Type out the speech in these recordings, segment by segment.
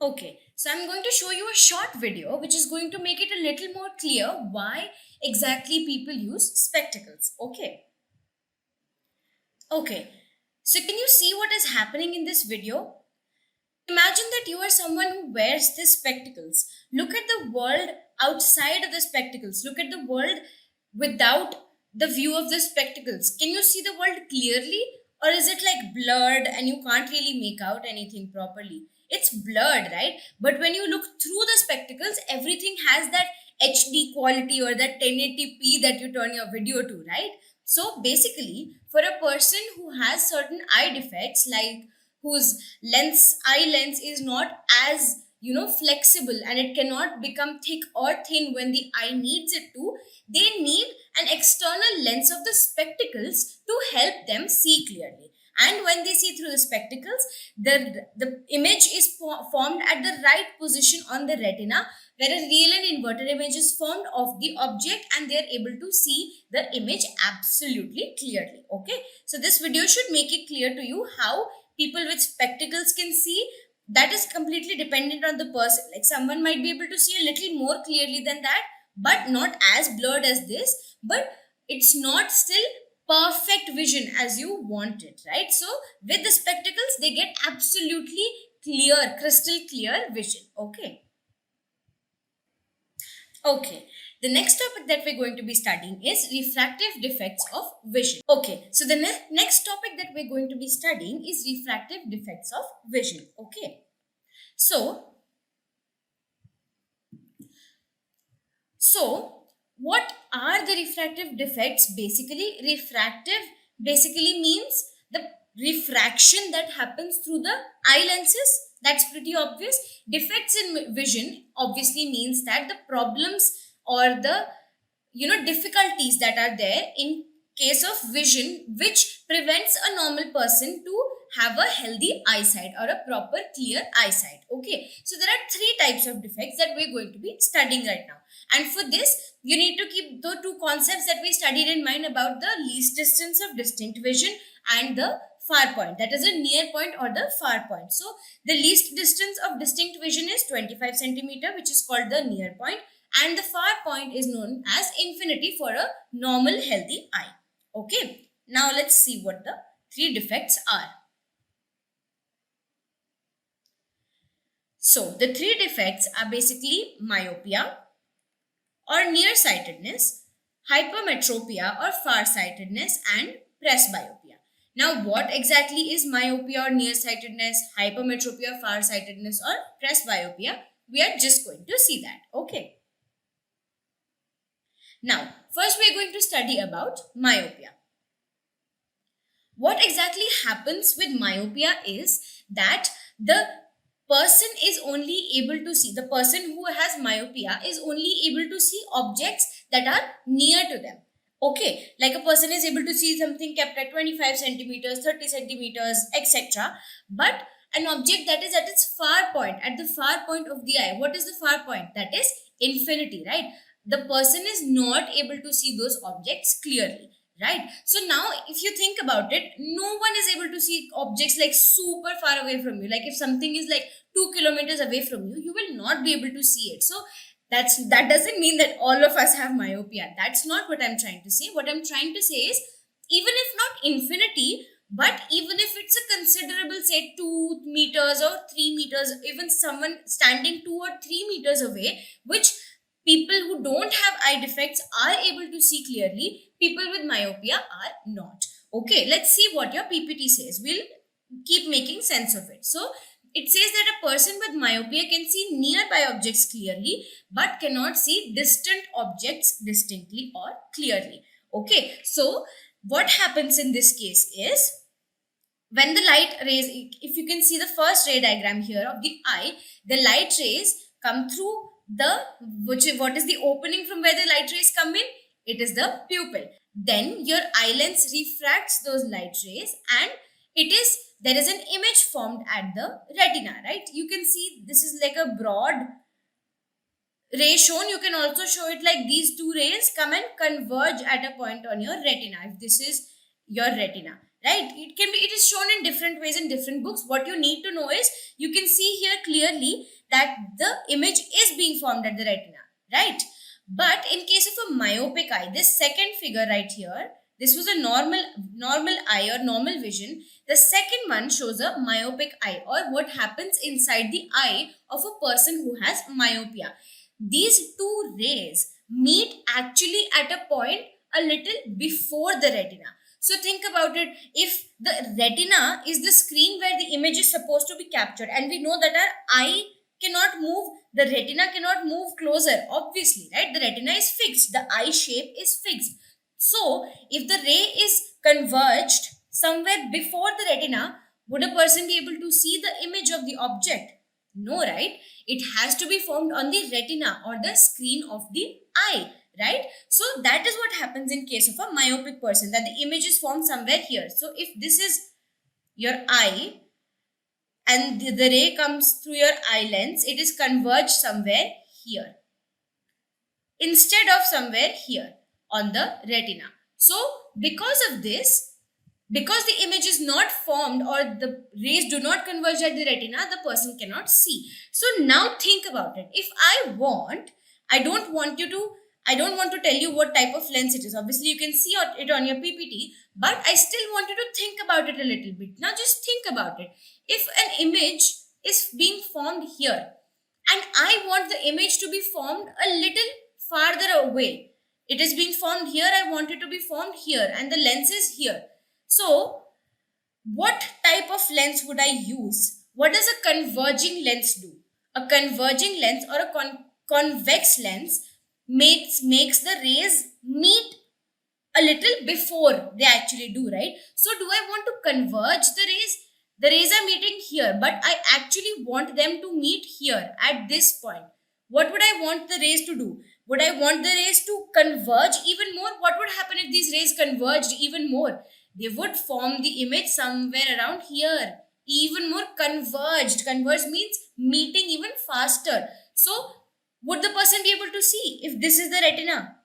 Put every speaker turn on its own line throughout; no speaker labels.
Okay, so I'm going to show you a short video which is going to make it a little more clear why exactly people use spectacles. Okay, so can you see what is happening in this video? Imagine that you are someone who wears these spectacles. Look at the world outside of the spectacles. Look at the world without the view of the spectacles. Can you see the world clearly? Or is it like blurred and you can't really make out anything properly? It's blurred, right? But when you look through the spectacles, everything has that HD quality or that 1080p that you turn your video to, right? So basically, for a person who has certain eye defects, like whose eye lens is not as flexible and it cannot become thick or thin when the eye needs it to, they need an external lens of the spectacles to help them see clearly. And when they see through the spectacles, the image is formed at the right position on the retina, where a real and inverted image is formed of the object, and they are able to see the image absolutely clearly. Okay, so this video should make it clear to you how people with spectacles can see. That is completely dependent on the person. Like someone might be able to see a little more clearly than that, but not as blurred as this, but it's not still perfect vision as you want it, right? So with the spectacles, they get absolutely clear, crystal clear vision. Okay, the next topic that we're going to be studying is refractive defects of vision. Okay, so the next topic that we're going to be studying is refractive defects of vision. Okay, so what are the refractive defects? Basically, refractive basically means the refraction that happens through the eye lenses. That's pretty obvious. Defects in vision obviously means that the problems or the difficulties that are there in case of vision, which prevents a normal person to have a healthy eyesight or a proper clear eyesight. Okay, so there are three types of defects that we're going to be studying right now, and for this you need to keep the two concepts that we studied in mind about the least distance of distinct vision and the far point, that is a near point or the far point. So the least distance of distinct vision is 25 centimeter, which is called the near point, and the far point is known as infinity for a normal healthy eye. Okay, now let's see what the three defects are. So the three defects are basically myopia or nearsightedness, hypermetropia or farsightedness, and presbyopia. Now, what exactly is myopia or nearsightedness, hypermetropia, farsightedness, or presbyopia? We are just going to see that. Okay. Now, first we are going to study about myopia. What exactly happens with myopia is that the person is only able to see, the person who has myopia is only able to see objects that are near to them. Okay, like a person is able to see something kept at 25 centimeters, 30 centimeters, etc. But an object that is at its far point, at the far point of the eye, what is the far point? That is infinity, right? The person is not able to see those objects clearly, right? So now if you think about it, no one is able to see objects like super far away from you. Like if something is like 2 kilometers away from you, you will not be able to see it. So that doesn't mean that all of us have myopia. That's not what I'm trying to say. What I'm trying to say is, even if not infinity, but even if it's a considerable, say 2 meters or 3 meters, even someone standing 2 or 3 meters away, which people who don't have eye defects are able to see clearly, people with myopia are not. Okay, let's see what your PPT says. We'll keep making sense of it. So it says that a person with myopia can see nearby objects clearly, but cannot see distant objects distinctly or clearly. Okay, so what happens in this case is, when the light rays, if you can see the first ray diagram here of the eye, the light rays come through what is the opening from where the light rays come in? It is the pupil. Then your eye lens refracts those light rays, and there is an image formed at the retina, right? You can see this is like a broad ray shown. You can also show it like these two rays come and converge at a point on your retina, if this is your retina. right? It is shown in different ways in different books. What you need to know is, you can see here clearly that the image is being formed at the retina, right? But in case of a myopic eye, this second figure right here, this was a normal eye or normal vision. The second one shows a myopic eye, or what happens inside the eye of a person who has myopia. These two rays meet actually at a point a little before the retina. So think about it. If the retina is the screen where the image is supposed to be captured, and we know that our eye cannot move, the retina cannot move closer, obviously, right? The retina is fixed, the eye shape is fixed. So if the ray is converged somewhere before the retina, would a person be able to see the image of the object? No, right? It has to be formed on the retina or the screen of the eye, right? So that is what happens in case of a myopic person, that the image is formed somewhere here. So if this is your eye and the ray comes through your eye lens, it is converged somewhere here instead of somewhere here on the retina. So because of this, because the image is not formed or the rays do not converge at the retina, the person cannot see. So now think about it. If I don't want to tell you what type of lens it is. Obviously, you can see it on your PPT, but I still want you to think about it a little bit. Now just think about it. If an image is being formed here and I want the image to be formed a little farther away, it is being formed here, I want it to be formed here, and the lens is here. So, what type of lens would I use? What does a converging lens do? A converging lens or a convex lens makes the rays meet a little before they actually do, right? So, do I want to converge the rays? The rays are meeting here, but I actually want them to meet here at this point. What would I want the rays to do? Would I want the rays to converge even more? What would happen if these rays converged even more? They would form the image somewhere around here, even more converged. Converged means meeting even faster. So would the person be able to see if this is the retina?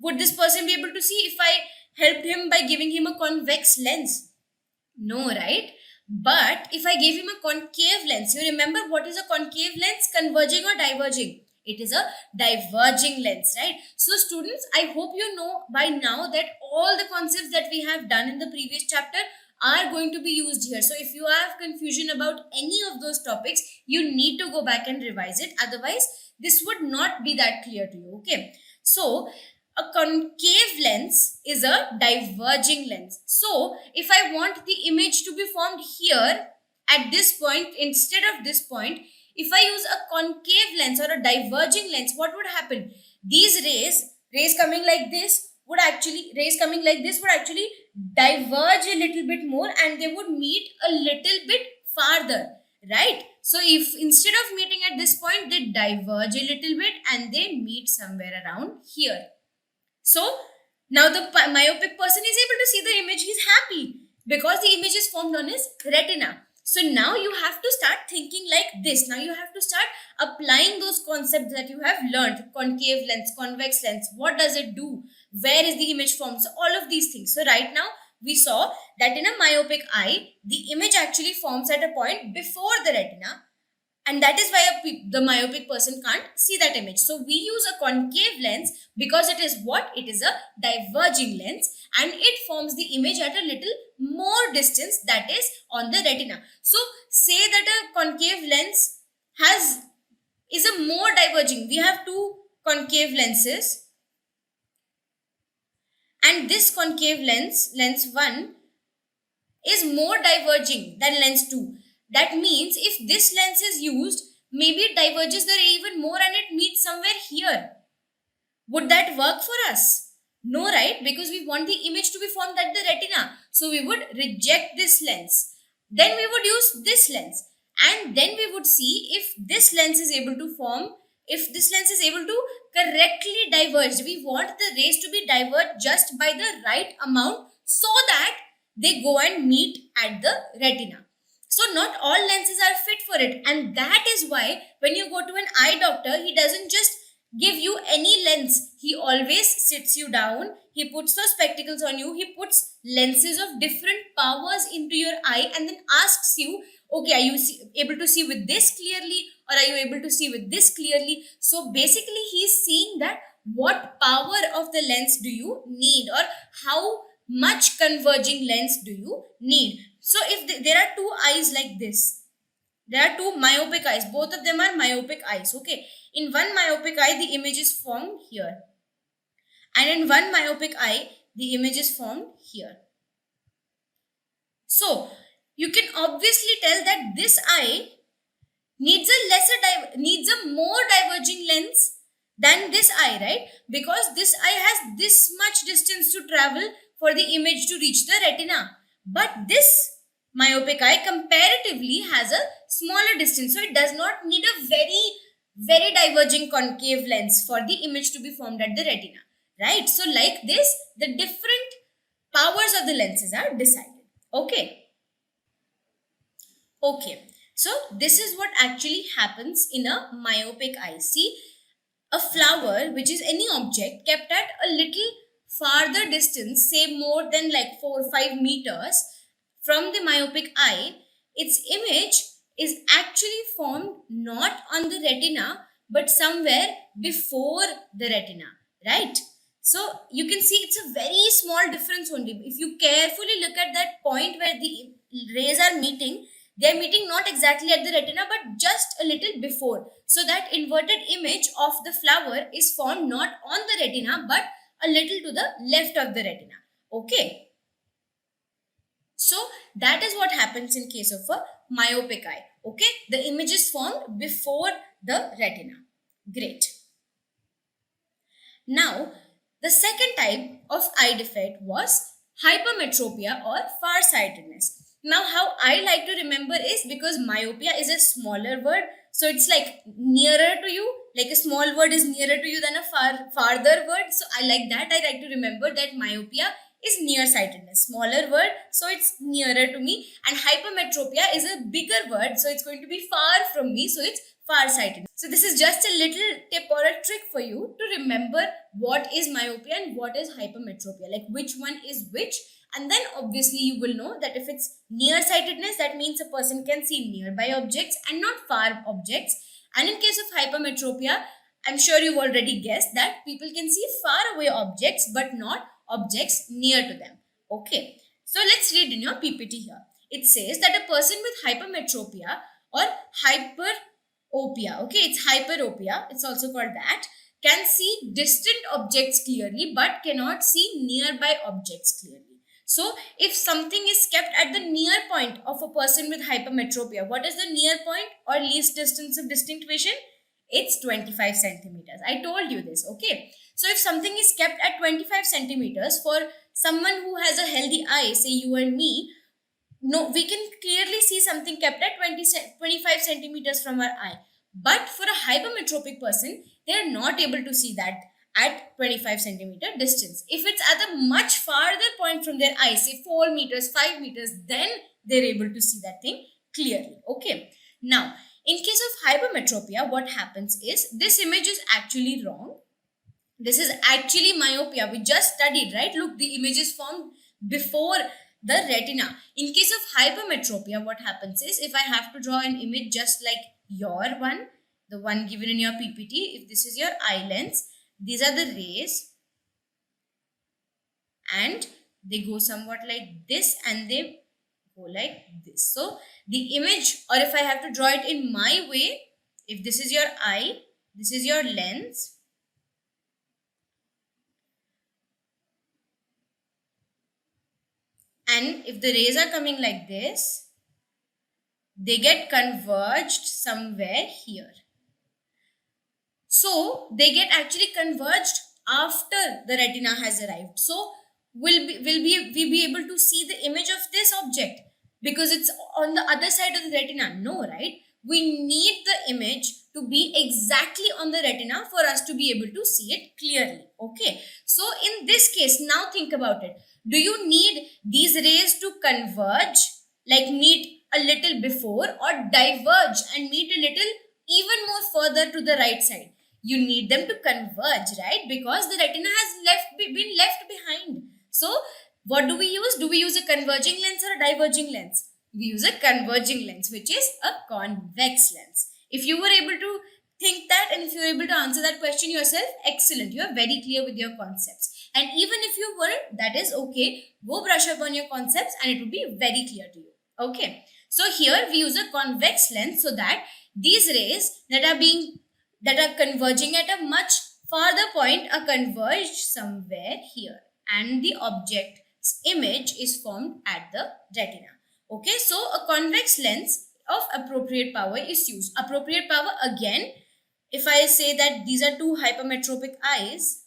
Would this person be able to see if I helped him by giving him a convex lens? No, right? But if I gave him a concave lens, you remember what is a concave lens? Converging or diverging? It is a diverging lens, right? So students, I hope you know by now that all the concepts that we have done in the previous chapter are going to be used here. So if you have confusion about any of those topics, you need to go back and revise it. Otherwise, this would not be that clear to you, okay? So a concave lens is a diverging lens. So if I want the image to be formed here at this point instead of this point, if I use a concave lens or a diverging lens, what would happen? These rays coming like this would actually diverge a little bit more and they would meet a little bit farther, right? So if instead of meeting at this point, they diverge a little bit and they meet somewhere around here. So now the myopic person is able to see the image. He's happy because the image is formed on his retina. So now you have to start thinking like this. Now you have to start applying those concepts that you have learned. Concave lens, convex lens, what does it do? Where is the image formed? So all of these things. So right now we saw that in a myopic eye, the image actually forms at a point before the retina. And that is why the myopic person can't see that image. So we use a concave lens because it is what? It is a diverging lens and it forms the image at a little more distance, that is on the retina. So say that a concave lens is a more diverging. We have two concave lenses and this concave lens 1, is more diverging than lens 2. That means if this lens is used, maybe it diverges the ray even more and it meets somewhere here. Would that work for us? No, right? Because we want the image to be formed at the retina. So we would reject this lens. Then we would use this lens. And then we would see if this lens is able to form, if this lens is able to correctly diverge. We want the rays to be diverged just by the right amount so that they go and meet at the retina. So not all lenses are fit for it, and that is why when you go to an eye doctor, he doesn't just give you any lens, he always sits you down, he puts those spectacles on you, he puts lenses of different powers into your eye and then asks you, okay, are you able to see with this clearly, or are you able to see with this clearly? So basically he's seeing that what power of the lens do you need, or how much converging lens do you need. So if there are two eyes like this, there are two myopic eyes, both of them are myopic eyes, okay. In one myopic eye the image is formed here, and in one myopic eye the image is formed here. So you can obviously tell that this eye needs needs a more diverging lens than this eye, right? Because this eye has this much distance to travel for the image to reach the retina, but this myopic eye comparatively has a smaller distance, so it does not need a very diverging concave lens for the image to be formed at the retina, right? So like this, the different powers of the lenses are decided, okay. Okay, so this is what actually happens in a myopic eye. See, a flower, which is any object kept at a little farther distance, say more than like 4 or 5 meters from the myopic eye, its image is actually formed not on the retina but somewhere before the retina, right? So you can see it's a very small difference only. If you carefully look at that point where the rays are meeting, they are meeting not exactly at the retina but just a little before. So that inverted image of the flower is formed not on the retina but a little to the left of the retina. Okay. So that is what happens in case of a myopic eye. Okay. The image is formed before the retina. Great. Now, the second type of eye defect was hypermetropia or farsightedness. Now, how I like to remember is because myopia is a smaller word, so it's like nearer to you, like a small word is nearer to you than a farther word. So I like that. I like to remember that myopia is nearsightedness, smaller word, so it's nearer to me. And hypermetropia is a bigger word, so it's going to be far from me, so it's farsightedness. So this is just a little tip or a trick for you to remember what is myopia and what is hypermetropia, like which one is which. And then obviously you will know that if it's nearsightedness, that means a person can see nearby objects and not far objects. And in case of hypermetropia, I'm sure you've already guessed that people can see far away objects but not objects near to them. Okay, so let's read in your PPT here. It says that a person with hypermetropia or hyperopia, okay, it's hyperopia, it's also called that, can see distant objects clearly but cannot see nearby objects clearly. So if something is kept at the near point of a person with hypermetropia, what is the near point or least distance of distinct vision? It's 25 centimeters. I told you this, okay. So if something is kept at 25 centimeters, for someone who has a healthy eye, say you and me, no, we can clearly see something kept at 25 centimeters from our eye. But for a hypermetropic person, they are not able to see that at 25 centimeter distance. If it's at a much farther point from their eye, say 4 meters, 5 meters, then they're able to see that thing clearly, okay. Now, in case of hypermetropia, what happens is this image is actually wrong. This is actually myopia. We just studied, right? Look, the image is formed before the retina. In case of hypermetropia, what happens is if I have to draw an image just like your one, the one given in your PPT, if this is your eye lens, these are the rays and they go somewhat like this and they go like this. So the image, or if I have to draw it in my way, if this is your eye, this is your lens, and if the rays are coming like this, they get converged somewhere here. So they get actually converged after the retina has arrived. So will we be able to see the image of this object because it's on the other side of the retina? No, right? We need the image to be exactly on the retina for us to be able to see it clearly. Okay. So in this case, now think about it. Do you need these rays to converge, like meet a little before, or diverge and meet a little even more further to the right side? You need them to converge, right? Because the retina has been left behind. So what do we use? Do we use a converging lens or a diverging lens? We use a converging lens, which is a convex lens. If you were able to think that, and if you were able to answer that question yourself, excellent. You are very clear with your concepts. And even if you weren't, that is okay. Go brush up on your concepts and it will be very clear to you. Okay. So here we use a convex lens so that these rays that are converging at a much farther point are converged somewhere here, and the object's image is formed at the retina. Okay, so a convex lens of appropriate power is used. Appropriate power, again, if I say that these are two hypermetropic eyes,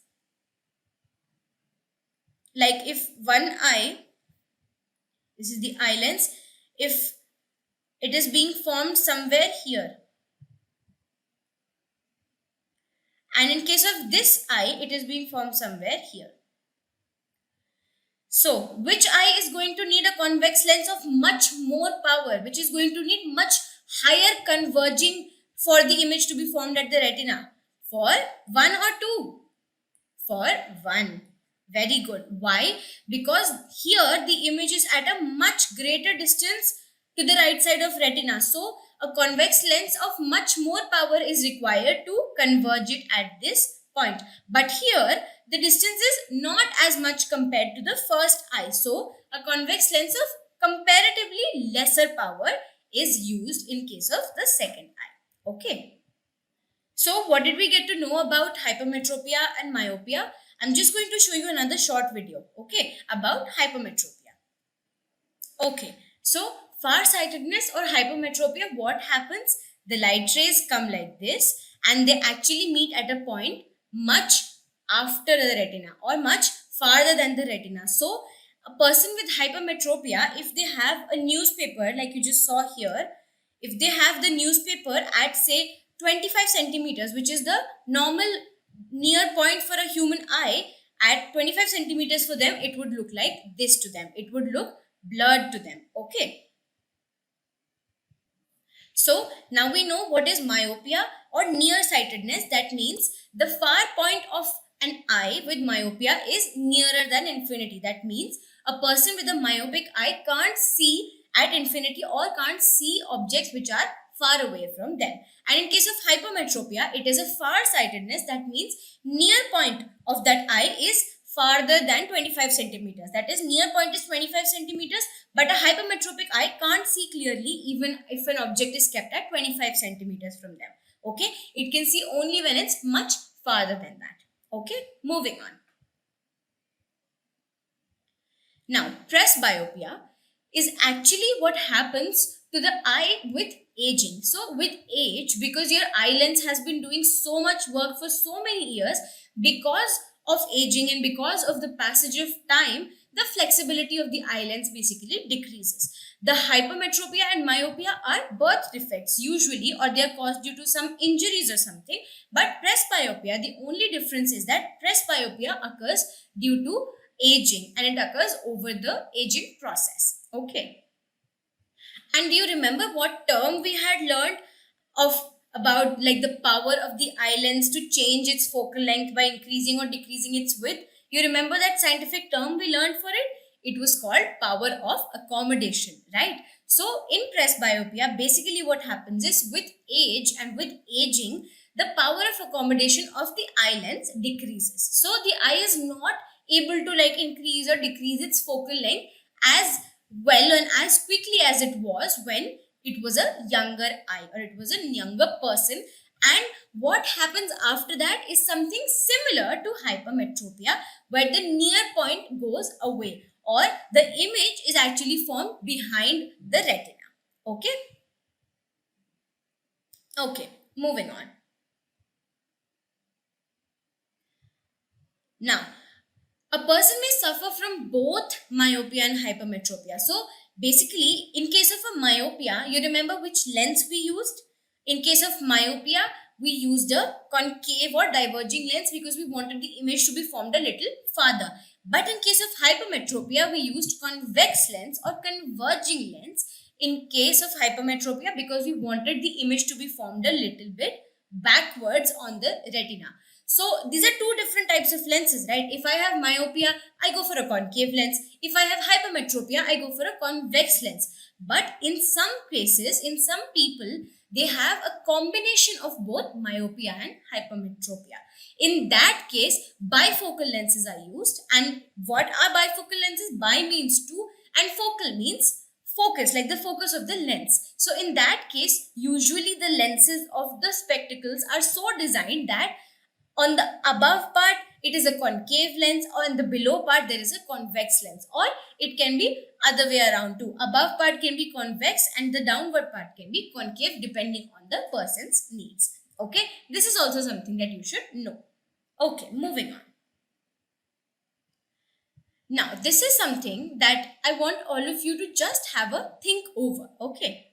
like if one eye, this is the eye lens, if it is being formed somewhere here, and in case of this eye, it is being formed somewhere here. So, which eye is going to need a convex lens of much more power, which is going to need much higher converging for the image to be formed at the retina? For one or two? For one. Very good. Why? Because here the image is at a much greater distance to the right side of retina. So, a convex lens of much more power is required to converge it at this point. But here, the distance is not as much compared to the first eye. So, a convex lens of comparatively lesser power is used in case of the second eye. Okay. So, what did we get to know about hypermetropia and myopia? I'm just going to show you another short video, okay, about hypermetropia. Okay, so farsightedness or hypermetropia, what happens? The light rays come like this and they actually meet at a point much after the retina or much farther than the retina. So, a person with hypermetropia, if they have a newspaper like you just saw here, if they have the newspaper at say 25 centimeters, which is the normal near point for a human eye, at 25 centimeters for them, it would look like this to them. It would look blurred to them. Okay. So now we know what is myopia or nearsightedness. That means the far point of an eye with myopia is nearer than infinity. That means a person with a myopic eye can't see at infinity or can't see objects which are far away from them. And in case of hypermetropia, it is a far-sightedness. That means near point of that eye is farther than 25 centimeters. That is, near point is 25 centimeters, but a hypermetropic eye can't see clearly even if an object is kept at 25 centimeters from them. Okay, it can see only when it's much farther than that. Okay, moving on. Now, presbyopia is actually what happens to the eye with aging. So with age, because your eye lens has been doing so much work for so many years, because of aging and because of the passage of time, the flexibility of the eye lens basically decreases. The hypermetropia and myopia are birth defects usually, or they are caused due to some injuries or something. But presbyopia, the only difference is that presbyopia occurs due to aging and it occurs over the aging process. Okay. And do you remember what term we had learned about like the power of the eye lens to change its focal length by increasing or decreasing its width? You remember that scientific term we learned for it? It was called power of accommodation, right? So in presbyopia, basically what happens is with age and with aging, the power of accommodation of the eye lens decreases. So the eye is not able to like increase or decrease its focal length as well and as quickly as it was when it was a younger eye or it was a younger person. And what happens after that is something similar to hypermetropia, where the near point goes away or the image is actually formed behind the retina. Okay. Okay, moving on. Now, a person may suffer from both myopia and hypermetropia. So, basically, in case of a myopia, you remember which lens we used? In case of myopia, we used a concave or diverging lens because we wanted the image to be formed a little farther. But in case of hypermetropia, we used convex lens or converging lens in case of hypermetropia because we wanted the image to be formed a little bit backwards on the retina. So these are two different types of lenses, right? If I have myopia, I go for a concave lens. If I have hypermetropia, I go for a convex lens. But in some cases, in some people, they have a combination of both myopia and hypermetropia. In that case, bifocal lenses are used. And what are bifocal lenses? Bi means two and focal means focus, like the focus of the lens. So in that case, usually the lenses of the spectacles are so designed that on the above part it is a concave lens, or in the below part there is a convex lens, or it can be other way around too. Above part can be convex and the downward part can be concave depending on the person's needs. Okay, this is also something that you should know. Okay, moving on. Now, this is something that I want all of you to just have a think over, okay?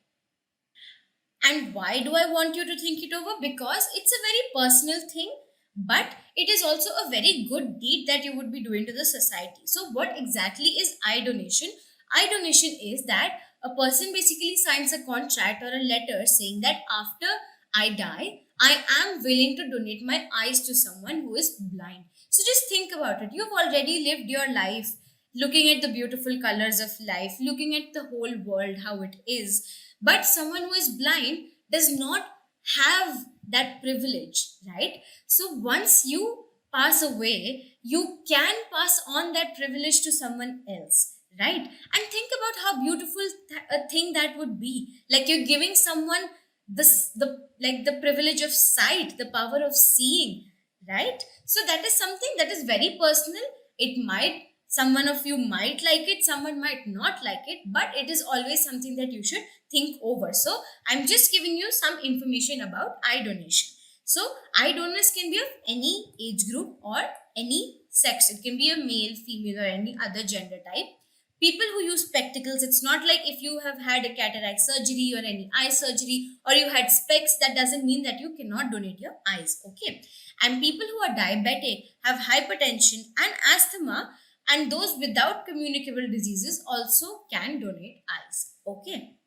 And why do I want you to think it over? Because it's a very personal thing, but it is also a very good deed that you would be doing to the society. So, what exactly is eye donation? Eye donation is that a person basically signs a contract or a letter saying that after I die, I am willing to donate my eyes to someone who is blind. So just think about it. You've already lived your life looking at the beautiful colors of life, looking at the whole world, how it is. But someone who is blind does not have that privilege, right? So once you pass away, you can pass on that privilege to someone else, right? And think about how beautiful a thing that would be. Like you're giving someone this the privilege of sight, the power of seeing, right? So that is something that is very personal. It might, someone of you might like it, someone might not like it, but it is always something that you should think over. So I'm just giving you some information about eye donation. So eye donors can be of any age group or any sex. It can be a male, female, or any other gender type. People who use spectacles, it's not like if you have had a cataract surgery or any eye surgery or you had specs, that doesn't mean that you cannot donate your eyes, okay? And people who are diabetic, have hypertension and asthma, and those without communicable diseases also can donate eyes, okay?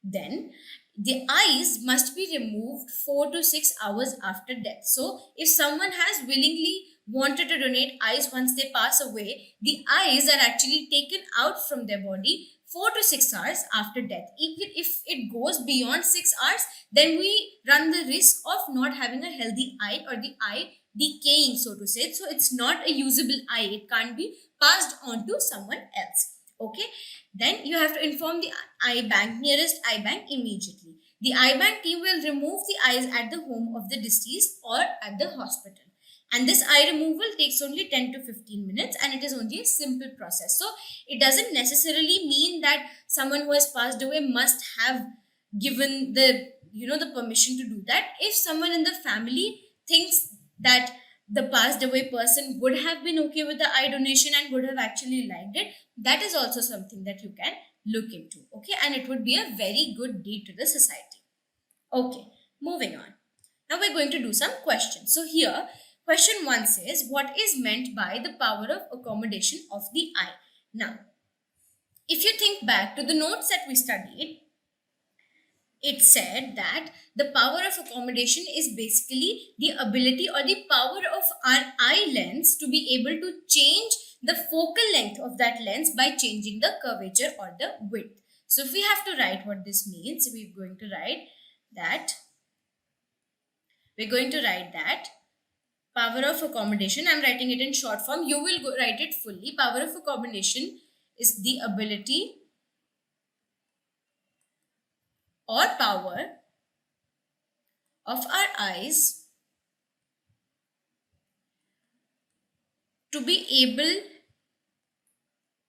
Then the eyes must be removed 4 to 6 hours after death. So if someone has willingly wanted to donate eyes once they pass away, the eyes are actually taken out from their body 4 to 6 hours after death. Even if it goes beyond 6 hours, then we run the risk of not having a healthy eye, or the eye decaying, so to say. So it's not a usable eye. It can't be passed on to someone else. Okay, then you have to inform the eye bank, nearest eye bank, immediately. The eye bank team will remove the eyes at the home of the deceased or at the hospital. And this eye removal takes only 10 to 15 minutes, and it is only a simple process. So it doesn't necessarily mean that someone who has passed away must have given the the permission to do that. If someone in the family thinks that the passed away person would have been okay with the eye donation and would have actually liked it, that is also something that you can look into, okay? And it would be a very good deed to the society. Okay, moving on. Now we're going to do some questions. So here, question 1 says, what is meant by the power of accommodation of the eye? Now, if you think back to the notes that we studied, it said that the power of accommodation is basically the ability or the power of our eye lens to be able to change the focal length of that lens by changing the curvature or the width. So if we have to write what this means, we're going to write that power of accommodation, I'm writing it in short form, you will write it fully. Power of accommodation is the ability or power of our eyes to be able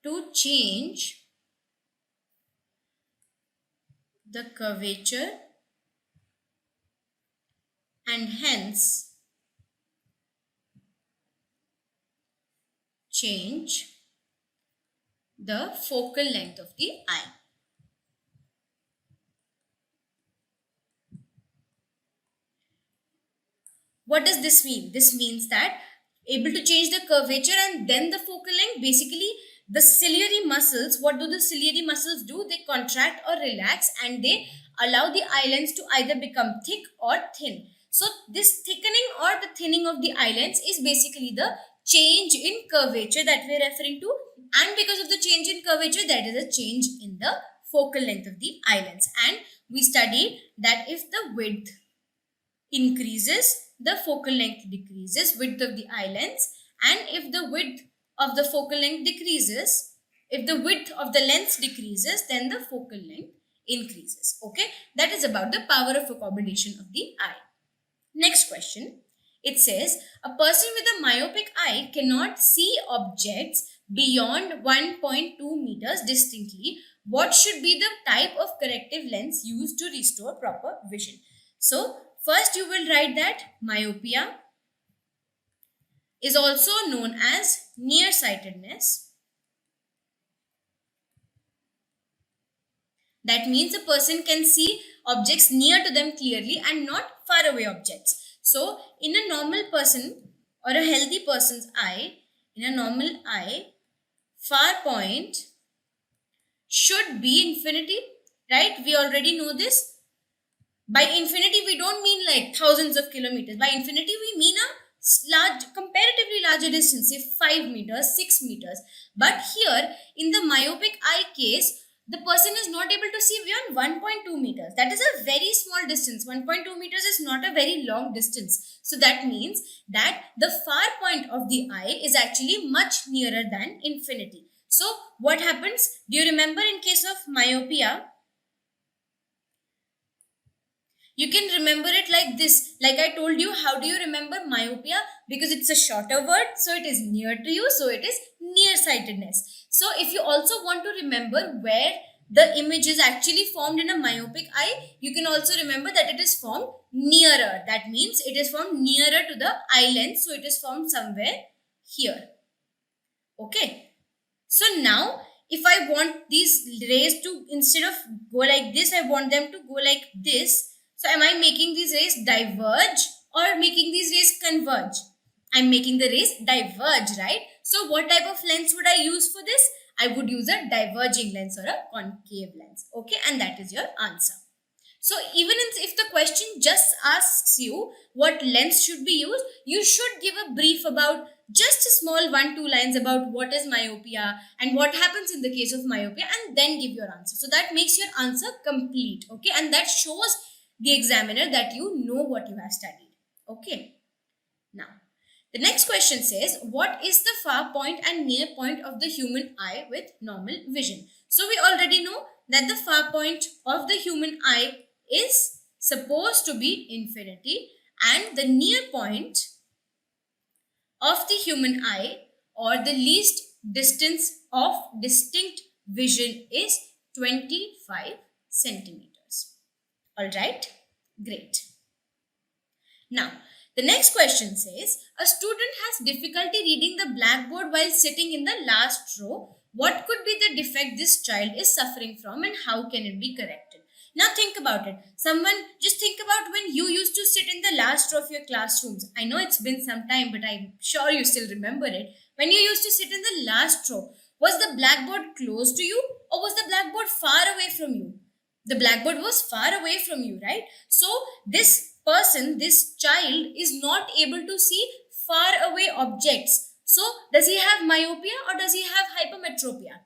to change the curvature and hence change the focal length of the eye. What does this mean? This means that able to change the curvature and then the focal length. Basically, the ciliary muscles, what do the ciliary muscles do? They contract or relax and they allow the eye lens to either become thick or thin. So this thickening or the thinning of the eye lens is basically the change in curvature that we are referring to, and because of the change in curvature, that is a change in the focal length of the eye lens. And we studied that if the width increases, the focal length decreases, width of the eye lens, and if the width of the focal length decreases, if the width of the lens decreases, then the focal length increases. Okay, that is about the power of accommodation of the eye. Next question. It says, a person with a myopic eye cannot see objects beyond 1.2 meters distinctly. What should be the type of corrective lens used to restore proper vision? So, first you will write that myopia is also known as nearsightedness. That means a person can see objects near to them clearly and not far away objects. So, in a normal person or a healthy person's eye, in a normal eye, far point should be infinity, right? We already know this. By infinity, we don't mean like thousands of kilometers. By infinity, we mean a large, comparatively larger distance, say 5 meters, 6 meters. But here, in the myopic eye case, the person is not able to see beyond 1.2 meters. That is a very small distance. 1.2 meters is not a very long distance. So that means that the far point of the eye is actually much nearer than infinity. So what happens? Do you remember in case of myopia? You can remember it like this. Like I told you, how do you remember myopia? Because it's a shorter word, so it is near to you, so it is nearsightedness. So if you also want to remember where the image is actually formed in a myopic eye, you can also remember that it is formed nearer. That means it is formed nearer to the eye lens, so it is formed somewhere here. Okay. So now, if I want these rays to, instead of go like this, I want them to go like this. So am I making these rays diverge or making these rays converge? I'm making the rays diverge, right? So what type of lens would I use for this? I would use a diverging lens or a concave lens. Okay, and that is your answer. So even if the question just asks you what lens should be used, you should give a brief about just a small 1-2 lines about what is myopia and what happens in the case of myopia, and then give your answer. So that makes your answer complete. Okay, and that shows the examiner that you know what you have studied. Okay. Now, the next question says, what is the far point and near point of the human eye with normal vision? So we already know that the far point of the human eye is supposed to be infinity, and the near point of the human eye, or the least distance of distinct vision, is 25 centimeters. All right, great. Now, the next question says, a student has difficulty reading the blackboard while sitting in the last row. What could be the defect this child is suffering from, and how can it be corrected? Now think about it. Just think about when you used to sit in the last row of your classrooms. I know it's been some time, but I'm sure you still remember it. When you used to sit in the last row, was the blackboard close to you, or was the blackboard far away from you? The blackboard was far away from you, right? So this person, this child, is not able to see far away objects. So does he have myopia or does he have hypermetropia?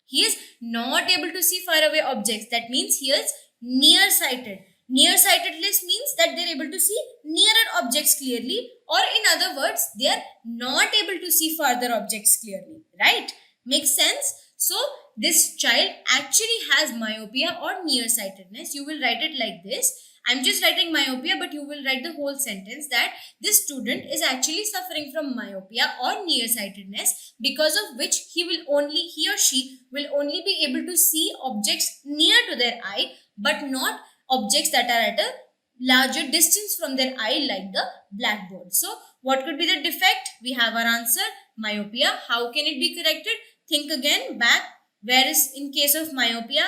He is not able to see far away objects. That means he is nearsighted. Nearsightedness means that they are able to see nearer objects clearly, or in other words, they are not able to see farther objects clearly, right? Makes sense? So this child actually has myopia or nearsightedness. You will write it like this. I'm just writing myopia, but you will write the whole sentence that this student is actually suffering from myopia or nearsightedness, because of which he or she will only be able to see objects near to their eye, but not objects that are at a larger distance from their eye, like the blackboard. So what could be the defect? We have our answer, myopia. How can it be corrected? Think again back. Where is, in case of myopia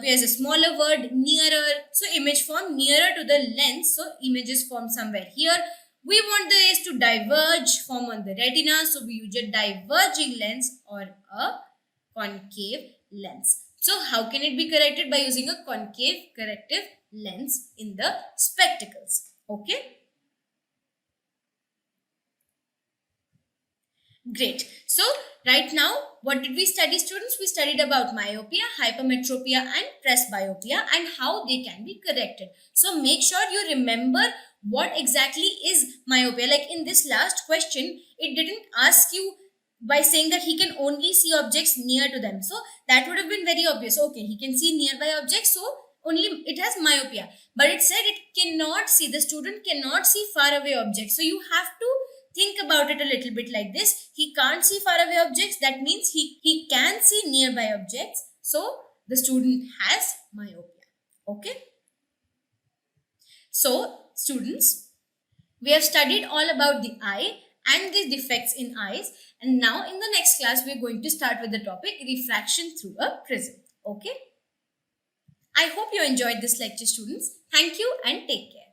is a smaller word, nearer. So image form nearer to the lens. So image is formed somewhere here. We want the rays to diverge, form on the retina. So we use a diverging lens or a concave lens. So how can it be corrected? By using a concave corrective lens in the spectacles. Okay. Great. So, right now, what did we study, students? We studied about myopia, hypermetropia, and presbyopia and how they can be corrected. So, make sure you remember what exactly is myopia. Like in this last question, it didn't ask you by saying that he can only see objects near to them. So, that would have been very obvious. Okay, he can see nearby objects, so only it has myopia. But it said it cannot see, the student cannot see far away objects. So, you have to think about it a little bit like this. He can't see faraway objects. That means he can see nearby objects. So the student has myopia. Okay. So students, we have studied all about the eye and the defects in eyes. And now in the next class, we are going to start with the topic refraction through a prism. Okay. I hope you enjoyed this lecture, students. Thank you and take care.